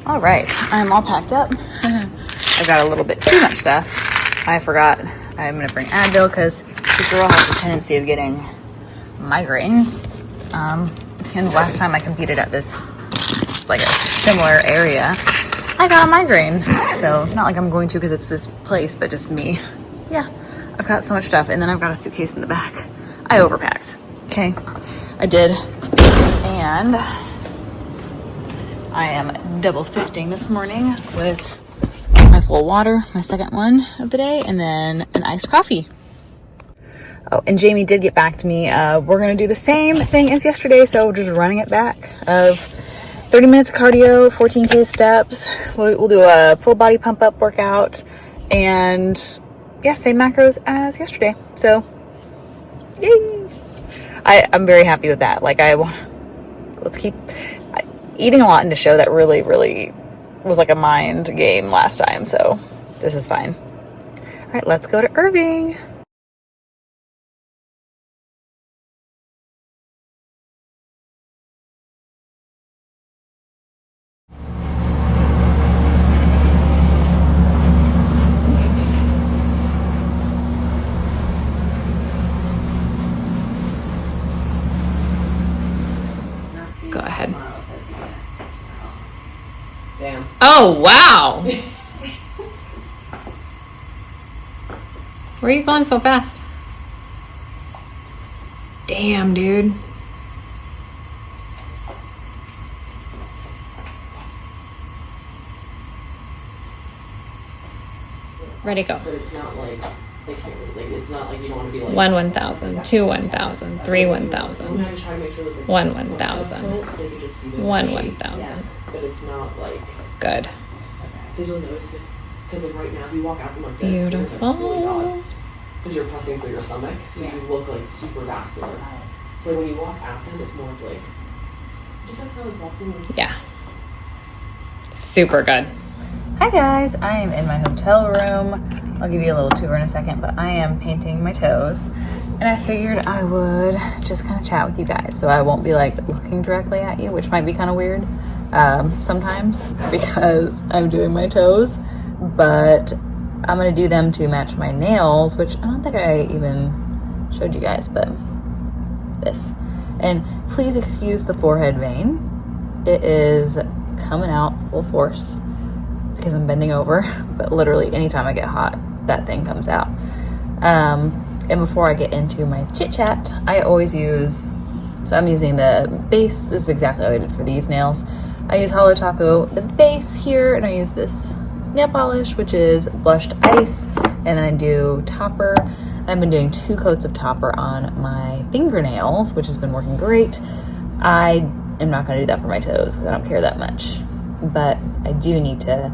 All right, I'm all packed up. I've got a little bit too much stuff. I forgot I'm gonna bring Advil because the girl has a tendency of getting migraines. And last time I competed at this like a similar area, I got a migraine. So not like I'm going to because it's this place, but just me. Yeah, I've got so much stuff, and then I've got a suitcase in the back. I overpacked. Okay, I did, and I am double fisting this morning with my full water, my second one of the day, and then an iced coffee. Oh, and Jamie did get back to me. We're going to do the same thing as yesterday, so just running it back of 30 minutes of cardio, 14K steps. We'll do a full body pump up workout, and yeah, same macros as yesterday. So, yay! I'm very happy with that. Like, let's keep eating a lot into show. That really, really was like a mind game last time, so this is fine. All right, let's go to Irving. Go ahead. Damn. Oh, wow. Where are you going so fast? Damn, dude. Ready, go. But it's not like they can't. Like it's not like you don't want to be like 1,000, 2 1,000, 3 I'm 1,000, gonna try to make sure there's like 1 some 1,000, so they can just see the 1 shape. 1,000. Yeah. But it's not like Good. because you'll notice it. Because like right now, if you walk out them like this, Beautiful. they're like really odd. Because you're pressing through your stomach, so you look like super vascular. So when you walk at them, it's more like just like kind of walking. Yeah. Super good. Hi guys, I am in my hotel room. I'll give you a little tour in a second, but I am painting my toes. And I figured I would just kind of chat with you guys, so I won't be like looking directly at you, which might be kind of weird sometimes because I'm doing my toes. But I'm gonna do them to match my nails, which I don't think I even showed you guys, but this. And please excuse the forehead vein. It is coming out full force because I'm bending over, but literally anytime I get hot, that thing comes out. And before I get into my chit chat, I always use, so I'm using the base. This is exactly how I did for these nails. I use Hollow Taco, the base here, and I use this nail polish, which is blushed ice, and then I do topper. I've been doing 2 coats of topper on my fingernails, which has been working great. I am not going to do that for my toes because I don't care that much, but I do need to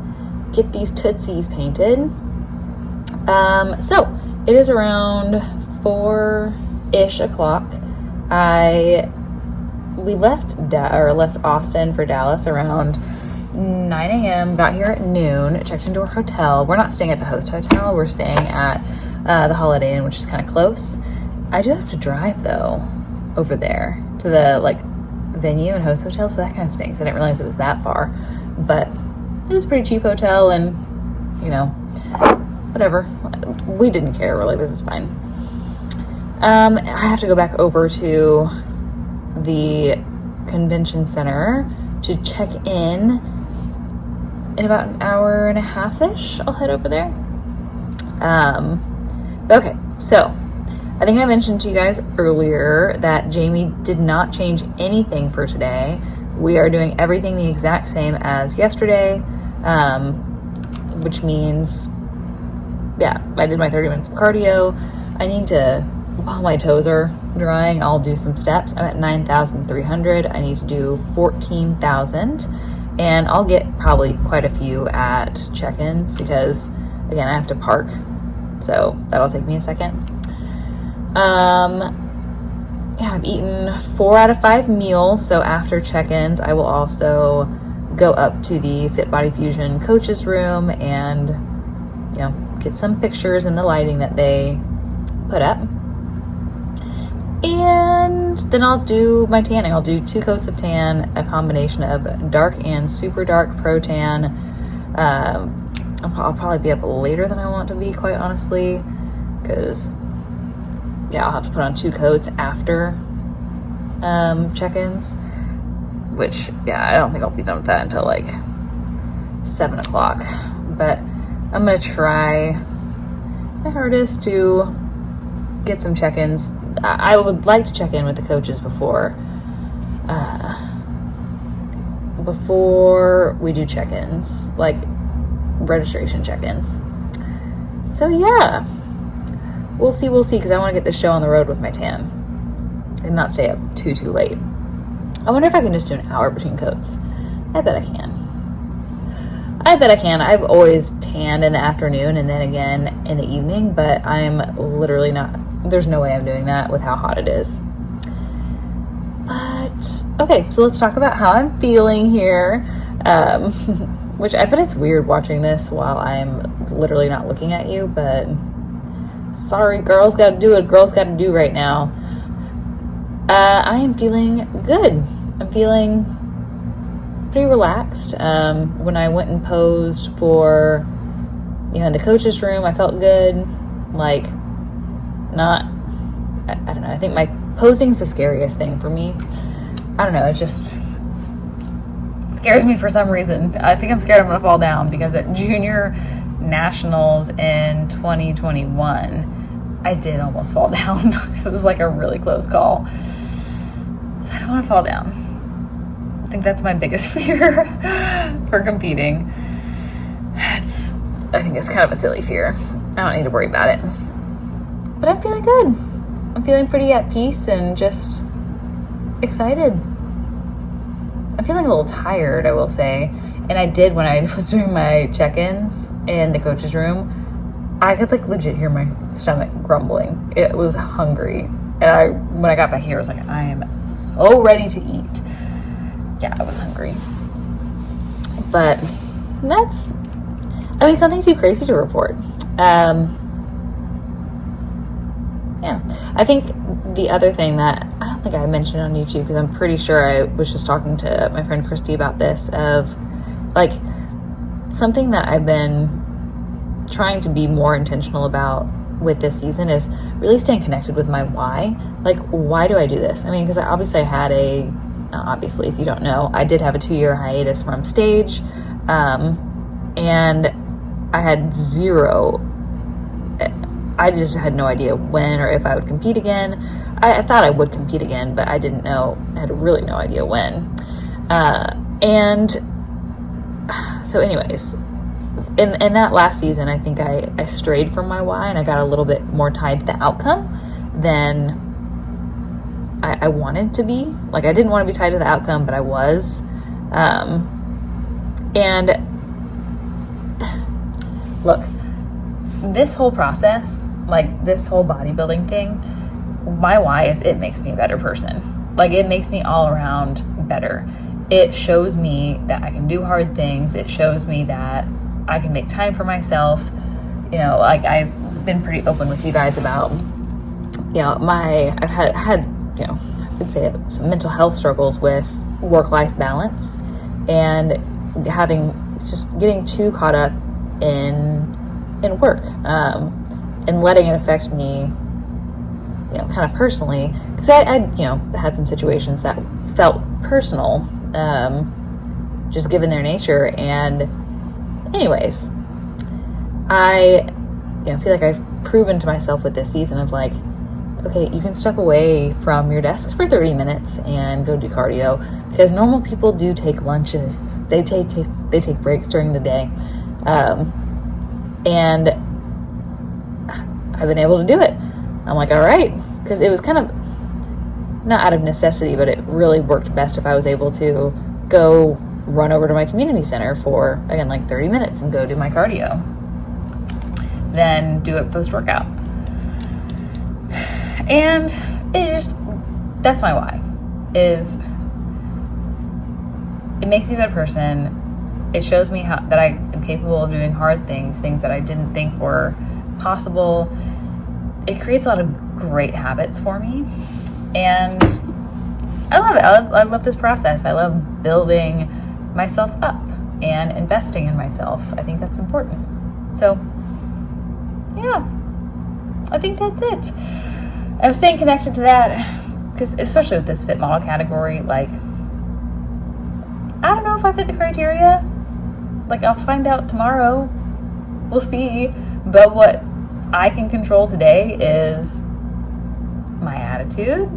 get these tootsies painted. So it is around 4-ish o'clock. We left Austin for Dallas around 9 a.m. Got here at noon, checked into our hotel. We're not staying at the host hotel. We're staying at the Holiday Inn, which is kind of close. I do have to drive though over there to the like venue and host hotel, so that kind of stinks. I didn't realize it was that far, but it was a pretty cheap hotel, and you know, whatever. We didn't care really. This is fine. I have to go back over to the convention center to check in about an hour and a half-ish. I'll head over there. Okay, so I think I mentioned to you guys earlier that Jamie did not change anything for today. We are doing everything the exact same as yesterday, which means, yeah, I did my 30 minutes of cardio. I need to, while my toes are drying, I'll do some steps. I'm at 9,300. I need to do 14,000, and I'll get probably quite a few at check-ins because, again, I have to park, so that'll take me a second. Yeah, I've eaten 4 out of 5 meals, so after check-ins, I will also go up to the Fit Body Fusion coach's room and, you know, get some pictures in the lighting that they put up. And then I'll do my tanning. I'll do 2 coats of tan, a combination of dark and super dark pro tan. I'll probably be up later than I want to be, quite honestly, because I'll have to put on 2 coats after check-ins, which I don't think I'll be done with that until like 7 o'clock. But I'm gonna try my hardest to get some check-ins. I would like to check in with the coaches before we do check-ins, like registration check-ins. So yeah, we'll see, because I want to get this show on the road with my tan and not stay up too late. I wonder if I can just do an hour between coats. I bet I can. I've always tanned in the afternoon and then again in the evening, but I'm literally not. There's no way I'm doing that with how hot it is. But, okay, so let's talk about how I'm feeling here. Which I bet it's weird watching this while I'm literally not looking at you, but sorry, girls gotta do what girls gotta do right now. I am feeling good. I'm feeling pretty relaxed. When I went and posed for, in the coach's room, I felt good. Like, I don't know, I think my posing's the scariest thing for me. I don't know, it just scares me for some reason. I think I'm scared I'm gonna fall down, because at junior nationals in 2021, I did almost fall down. It was like a really close call. So I don't want to fall down. I think that's my biggest fear for competing. I think it's kind of a silly fear. I don't need to worry about it. But I'm feeling good. I'm feeling pretty at peace and just excited. I'm feeling a little tired, I will say. And I did when I was doing my check-ins in the coach's room. I could like legit hear my stomach grumbling. It was hungry. And when I got back here, I was like, I am so ready to eat. Yeah, I was hungry. But that's, something too crazy to report. Yeah, I think the other thing that I don't think I mentioned on YouTube, because I'm pretty sure I was just talking to my friend Christy about this, of like something that I've been trying to be more intentional about with this season is really staying connected with my why. Like, why do I do this? Because obviously I had obviously, if you don't know, I did have a 2-year hiatus from stage, and I had I just had no idea when or if I would compete again. I thought I would compete again, but I didn't know. I had really no idea when. And so anyways, in that last season, I think I strayed from my why, and I got a little bit more tied to the outcome than I wanted to be. Like, I didn't want to be tied to the outcome, but I was. And look, this whole process, like this whole bodybuilding thing, my why is it makes me a better person. Like, it makes me all around better. It shows me that I can do hard things. It shows me that I can make time for myself. Like, I've been pretty open with you guys about, I've had, I could say some mental health struggles with work-life balance, and getting too caught up in work, and letting it affect me, kind of personally, because I had some situations that felt personal, just given their nature. And anyways, I feel like I've proven to myself with this season of like, okay, you can step away from your desk for 30 minutes and go do cardio, because normal people do take lunches. They take breaks during the day. And I've been able to do it. I'm like, all right, because it was kind of not out of necessity, but it really worked best if I was able to go run over to my community center for, again, like 30 minutes and go do my cardio, then do it post-workout. And that's my why, is it makes me a better person. It shows me that I am capable of doing hard things that I didn't think were possible. It creates a lot of great habits for me. And I love it. I love this process. I love building myself up and investing in myself. I think that's important. So, yeah, I think that's it. I'm staying connected to that because, especially with this fit model category, like, I don't know if I fit the criteria. Like, I'll find out tomorrow. We'll see. But what I can control today is my attitude,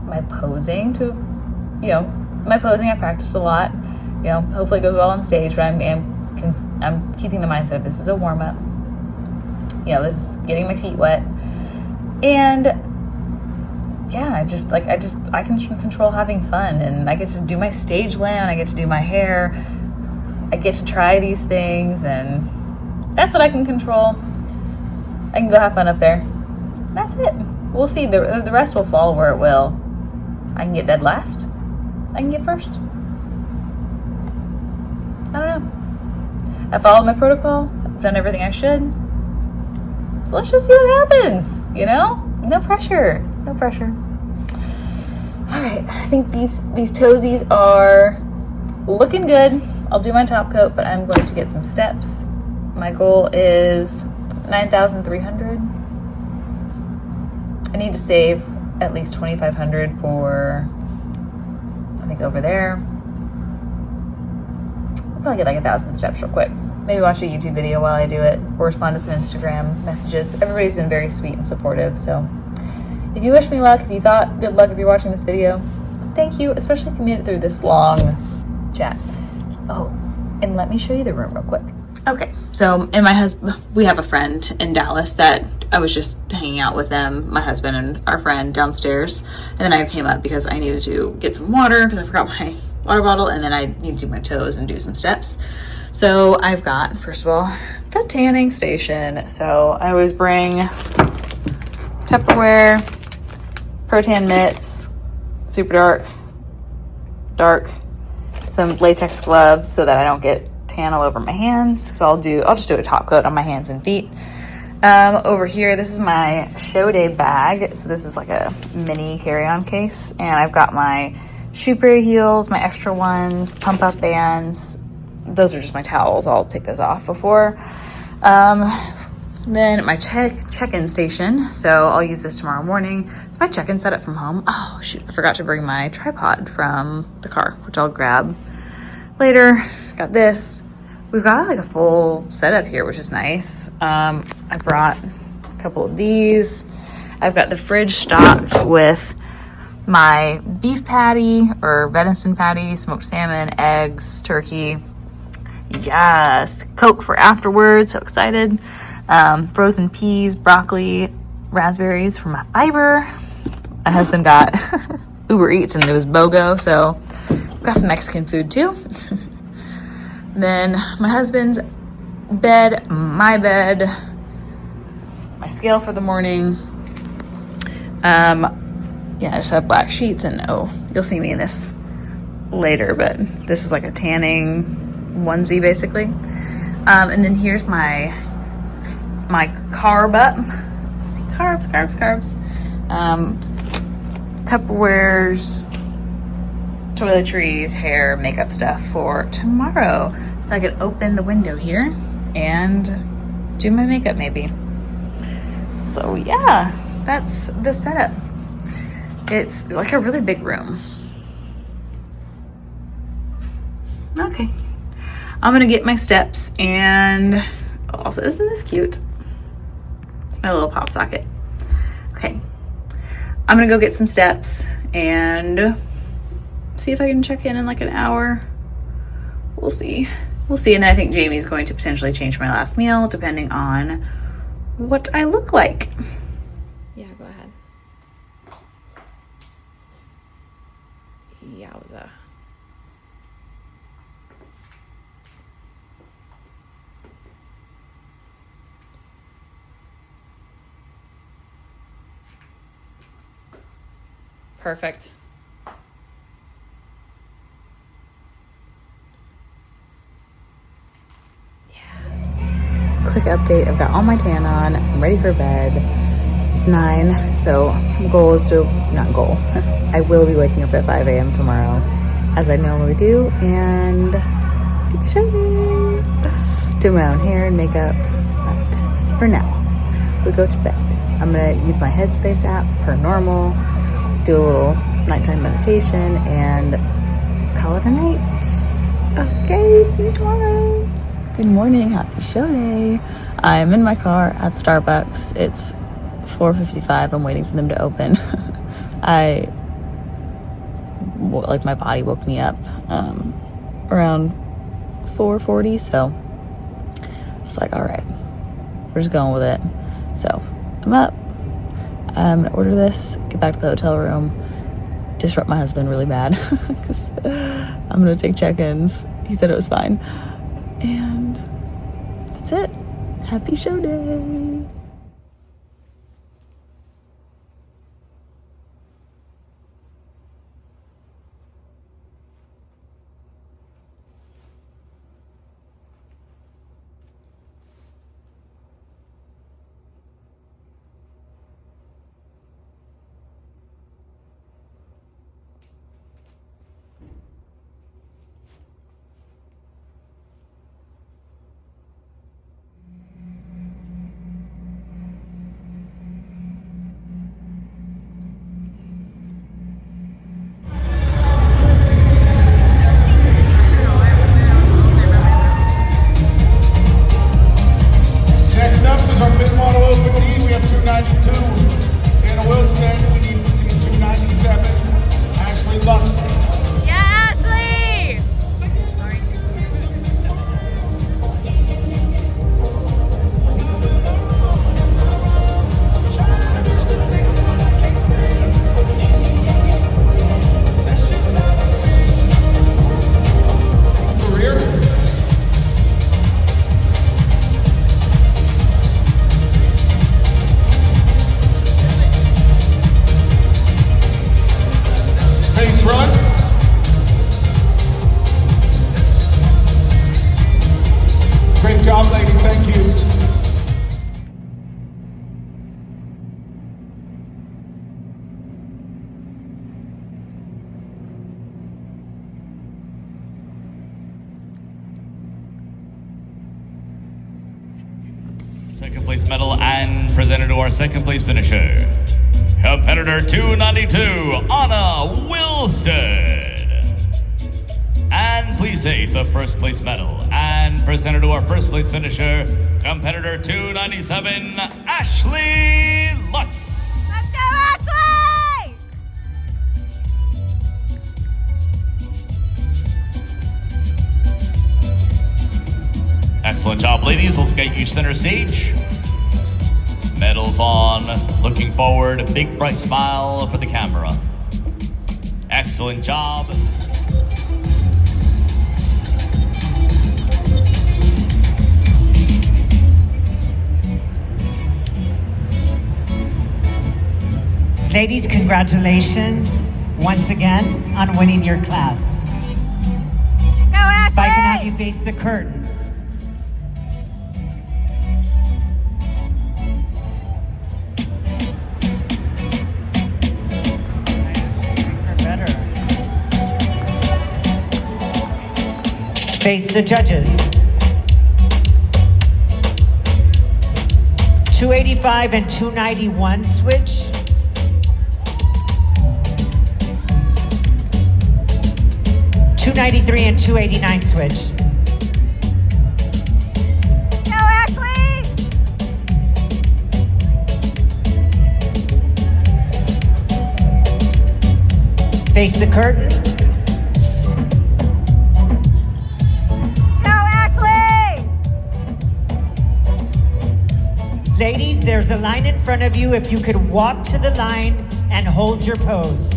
my posing my posing. I practiced a lot. Hopefully it goes well on stage, but I'm keeping the mindset of this is a warm up. This is getting my feet wet. And yeah, I can control having fun, and I get to do my stage land. I get to do my hair. I get to try these things, and that's what I can control. I can go have fun up there. That's it. We'll see. The rest will fall where it will. I can get dead last. I can get first. I don't know. I followed my protocol. I've done everything I should. So let's just see what happens, No pressure. No pressure. All right. I think these toesies are looking good. I'll do my top coat, but I'm going to get some steps. My goal is 9,300. I need to save at least 2,500 for, I think, over there. I'll probably get like 1,000 steps real quick. Maybe watch a YouTube video while I do it, or respond to some Instagram messages. Everybody's been very sweet and supportive, so if you wish me luck, if you thought good luck if you're watching this video, thank you, especially if you made it through this long chat. Oh, and let me show you the room real quick. Okay, so and my husband, we have a friend in Dallas that I was just hanging out with them, my husband and our friend downstairs, and then I came up because I needed to get some water because I forgot my water bottle, and then I need to do my toes and do some steps. So I've got, first of all, the tanning station. So I always bring Tupperware, Pro Tan mitts, super dark, some latex gloves so that I don't get tan all over my hands. So I'll just do a top coat on my hands and feet. Over here, this is my show day bag. So this is like a mini carry-on case, and I've got my shoe fairy heels, my extra ones, pump up bands. Those are just my towels. I'll take those off before. Then my check-in station. So I'll use this tomorrow morning. It's my check-in setup from home. Oh shoot, I forgot to bring my tripod from the car, which I'll grab later. Got this. We've got like a full setup here, which is nice. I brought a couple of these. I've got the fridge stocked with my beef patty or venison patty, smoked salmon, eggs, turkey. Yes, Coke for afterwards. So excited. Frozen peas, broccoli, raspberries for my fiber. My husband got Uber Eats and it was BOGO, so got some Mexican food too. Then my husband's bed, my bed, my scale for the morning. Yeah, I just have black sheets, and you'll see me in this later, but this is like a tanning onesie basically. And then here's my carb up. See, carbs. Tupperwares, toiletries, hair, makeup stuff for tomorrow. So I could open the window here and do my makeup maybe. So yeah, that's the setup. It's like a really big room. Okay. I'm gonna get my steps, and also, isn't this cute? It's my little pop socket. Okay. I'm gonna go get some steps and see if I can check in like an hour. We'll see. And then I think Jamie's going to potentially change my last meal depending on what I look like. Yeah, go ahead. Yowza. Perfect. Quick update. I've got all my tan on. I'm ready for bed. It's it's 9, so goal is to, not goal, I will be waking up at 5 a.m. tomorrow, as I normally do, and it's shiny. Do my own hair and makeup, but for now, we go to bed. I'm gonna use my Headspace app per normal, do a little nighttime meditation, and call it a night. Okay, see you tomorrow. Good morning, happy show day. I'm in my car at Starbucks. It's 4:55. I'm waiting for them to open. My body woke me up around 4:40, so I was like, all right, we're just going with it. So I'm up. I'm gonna order this, get back to the hotel room, disrupt my husband really bad because I'm gonna take check-ins. He said it was fine, and that's it. Happy show day. Next up is our Fit Model opening. We have 292. Anna Wilson, we need to see 297. Ashley Lux. Yeah, Ashley! Career. Face run. Great job, ladies. Thank you. Second place medal and presented to our second place finisher. Competitor 292, Anna Wilstead. And please take the first place medal and presented to our first place finisher, competitor 297, Ashley Lutz. Let's go, Ashley! Excellent job, ladies. Let's get you center stage. Medals on, looking forward, big bright smile for the camera. Excellent job. Ladies, congratulations once again on winning your class. Go, Ashley! If I can have you face the curtain. Better. Face the judges. 285 and 291 switch. 293 and 289 switch. Go, Ashley! Face the curtain. Go, Ashley! Ladies, there's a line in front of you. If you could walk to the line and hold your pose.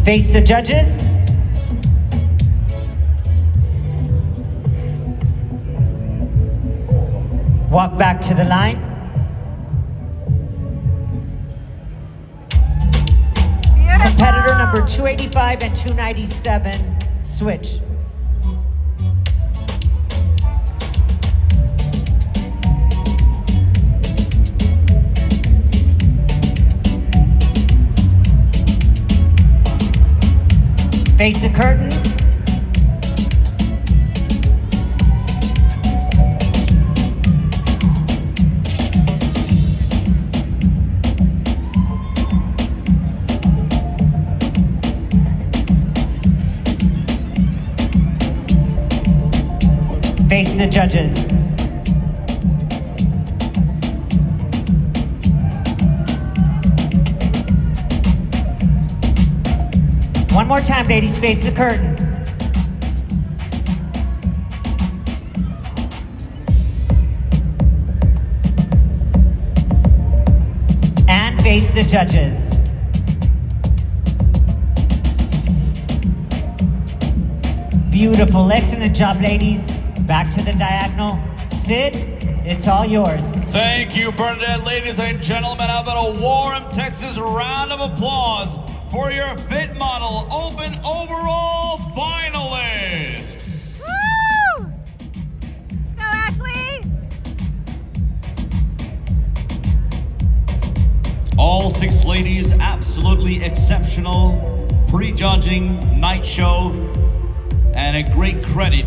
Face the judges. Walk back to the line. Beautiful! Competitor number 285 and 297, switch. Face the curtain. Face the judges. One more time, ladies, face the curtain. And face the judges. Beautiful, excellent job, ladies. Back to the diagonal. Sid, it's all yours. Thank you, Bernadette. Ladies and gentlemen, how about a warm Texas round of applause for your Fit Model Open Overall finalists. Woo! Go, Ashley! All 6 ladies, absolutely exceptional pre-judging night show, and a great credit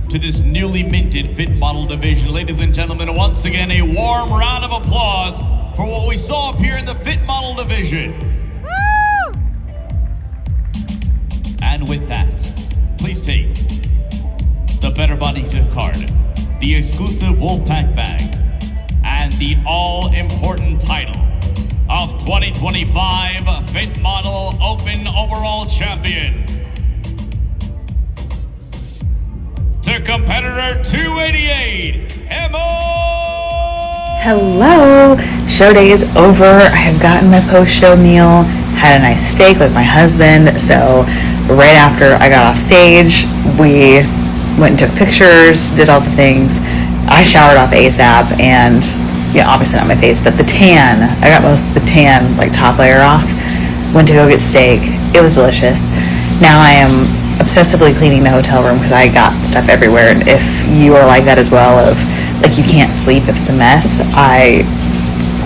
to this newly minted Fit Model division. Ladies and gentlemen, once again, a warm round of applause for what we saw up here in the Fit Model division. Woo! And with that, please take the Better Bodies gift card, the exclusive Wolfpack bag, and the all-important title of 2025 Fit Model Open Overall Champion to competitor 288, Emma! Hello! Show day is over. I have gotten my post-show meal, had a nice steak with my husband. So right after I got off stage, we went and took pictures, did all the things. I showered off ASAP, and yeah, obviously not my face, but the tan, I got most of the tan, like top layer off. Went to go get steak. It was delicious. Now I am obsessively cleaning the hotel room because I got stuff everywhere. And if you are like that as well, of like you can't sleep if it's a mess, I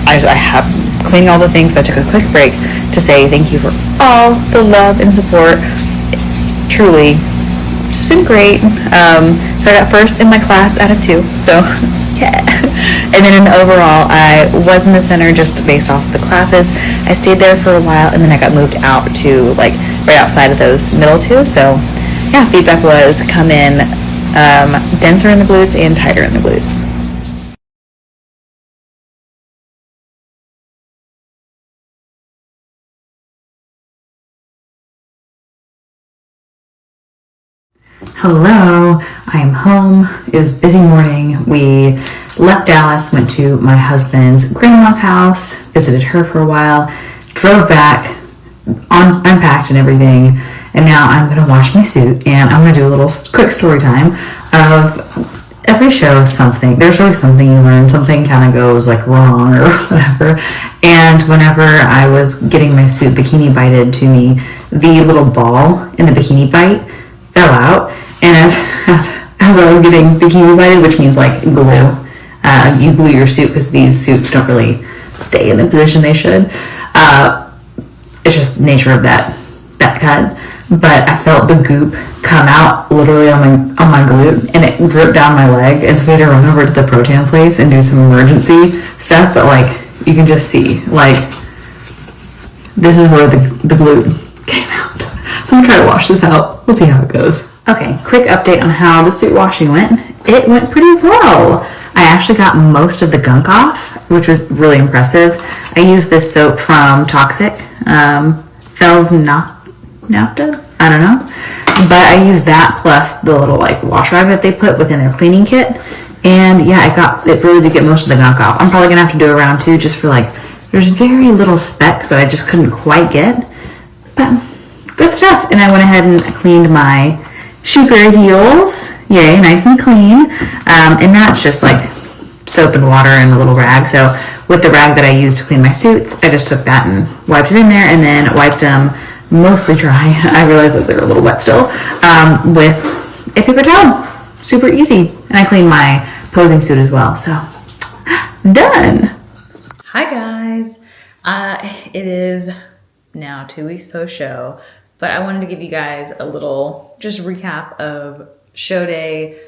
have cleaning all the things, but I took a quick break to say thank you for all the love and support. Truly, it's just been great. So I got first in my class out of 2, so yeah. And then in the overall, I was in the center just based off the classes. I stayed there for a while, and then I got moved out to like right outside of those middle 2. So yeah, feedback was come in denser in the glutes and tighter in the glutes. Hello, I am home. It was a busy morning. We left Dallas, went to my husband's grandma's house, visited her for a while, drove back, unpacked and everything, and now I'm going to wash my suit, and I'm going to do a little quick story time of every show something. There's always something you learn, something kind of goes like wrong or whatever, and whenever I was getting my suit bikini bited to me, the little ball in the bikini bite fell out, and as I was getting bikini bited, which means like glue, you glue your suit because these suits don't really stay in the position they should. It's just nature of that cut. But I felt the goop come out literally on my glute, and it dripped down my leg, and so we had to run over to the Protan place and do some emergency stuff. But like you can just see, like this is where the glute came out. So I'm gonna try to wash this out. We'll see how it goes. Okay, quick update on how the suit washing went. It went pretty well. I actually got most of the gunk off, which was really impressive. I used this soap from Toxic, Fel's Napta? I don't know. But I used that plus the little like wash rag that they put within their cleaning kit. And yeah, it really did get most of the gunk off. I'm probably gonna have to do a round 2 just for like, there's very little specks that I just couldn't quite get. But good stuff. And I went ahead and cleaned my shoe fairy heels. Yay, nice and clean. And that's just like soap and water and a little rag. So with the rag that I used to clean my suits, I just took that and wiped it in there, and then wiped them mostly dry. I realize that they're a little wet still, with a paper towel. Super easy. And I cleaned my posing suit as well, so done. Hi guys. It is now 2 weeks post-show, but I wanted to give you guys a little just recap of show day.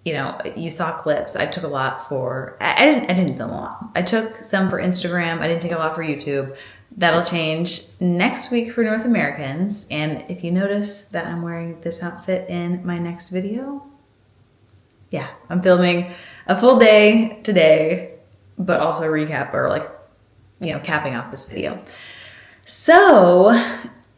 You know, you saw clips. I took a lot for, I didn't film a lot. I took some for Instagram. I didn't take a lot for YouTube. That'll change next week for North Americans. And if you notice that I'm wearing this outfit in my next video, yeah, I'm filming a full day today, but also recap or like, you know, capping off this video. So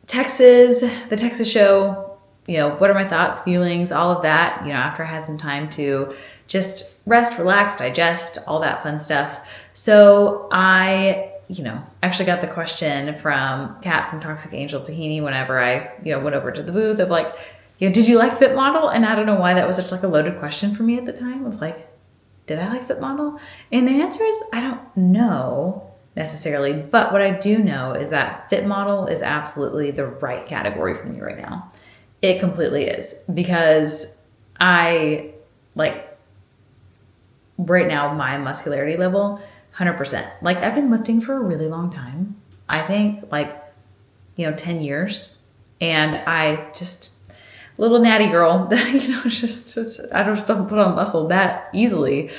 the Texas show, you know, what are my thoughts, feelings, all of that, you know, after I had some time to just rest, relax, digest, all that fun stuff. So I, you know, actually got the question from Kat from Toxic Angel Tahini whenever I, you know, went over to the booth of like, you know, did you like Fit Model? And I don't know why that was such like a loaded question for me at the time of like, did I like Fit Model? And the answer is, I don't know necessarily, but what I do know is that Fit Model is absolutely the right category for me right now. It completely is, because I, like, right now, my muscularity level, 100%. Like, I've been lifting for a really long time. I think, like, you know, 10 years. And I just, little natty girl, you know, just I just don't put on muscle that easily.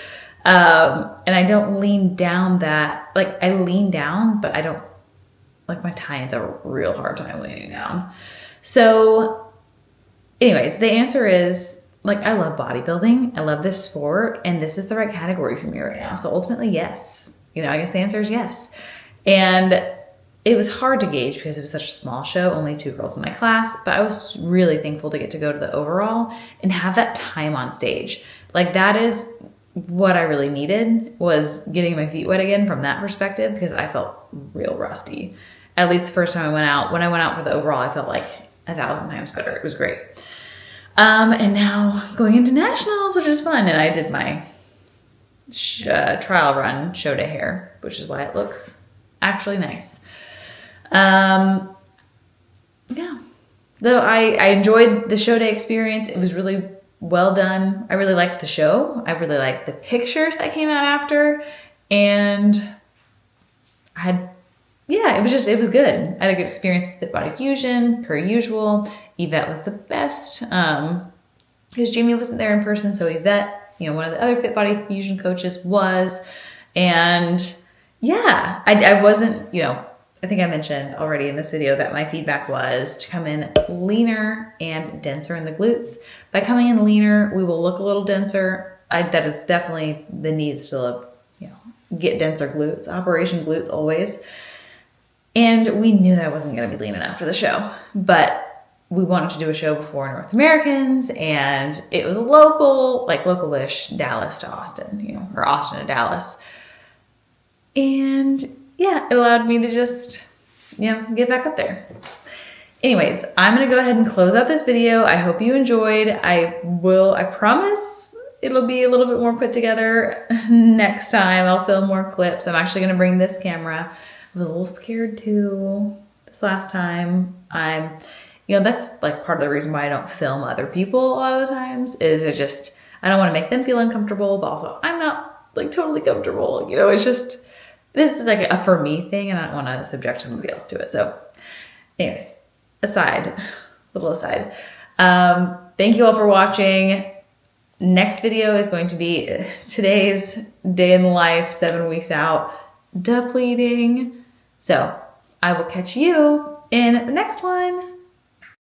And I don't lean down that, like, I lean down, but I don't, like, my tie-ins have a real hard time leaning down. So, anyways, the answer is, like, I love bodybuilding. I love this sport, and this is the right category for me right now. So ultimately, yes. You know, I guess the answer is yes. And it was hard to gauge because it was such a small show, only 2 girls in my class, but I was really thankful to get to go to the overall and have that time on stage. Like, that is what I really needed, was getting my feet wet again from that perspective, because I felt real rusty. At least the first time I went out. When I went out for the overall, I felt like 1,000 times better. It was great. And now going into nationals, which is fun. And I did my trial run show day hair, which is why it looks actually nice. Yeah. Though I enjoyed the show day experience. It was really well done. I really liked the show. I really liked the pictures that came out after. And I had, yeah, it was good. I had a good experience with Fit Body Fusion, per usual. Yvette was the best, because Jamie wasn't there in person, so Yvette, you know, one of the other Fit Body Fusion coaches was. And yeah, I wasn't, you know, I think I mentioned already in this video that my feedback was to come in leaner and denser in the glutes. By coming in leaner, we will look a little denser. That is definitely the need still, you know, get denser glutes, operation glutes always. And we knew that I wasn't going to be lean enough for the show, but we wanted to do a show before North Americans, and it was local, like local-ish, Dallas to Austin, you know, or Austin to Dallas. And yeah, it allowed me to just, you know, get back up there. Anyways, I'm going to go ahead and close out this video. I hope you enjoyed. I promise it'll be a little bit more put together next time. I'll film more clips. I'm actually going to bring this camera. I was a little scared too this last time. You know, that's like part of the reason why I don't film other people a lot of the times, is I don't want to make them feel uncomfortable, but also I'm not like totally comfortable. You know, it's just, this is like a for me thing, and I don't want to subject somebody else to it. So anyways, little aside. Thank you all for watching. Next video is going to be today's day in the life, 7 weeks out, depleting. So I will catch you in the next one.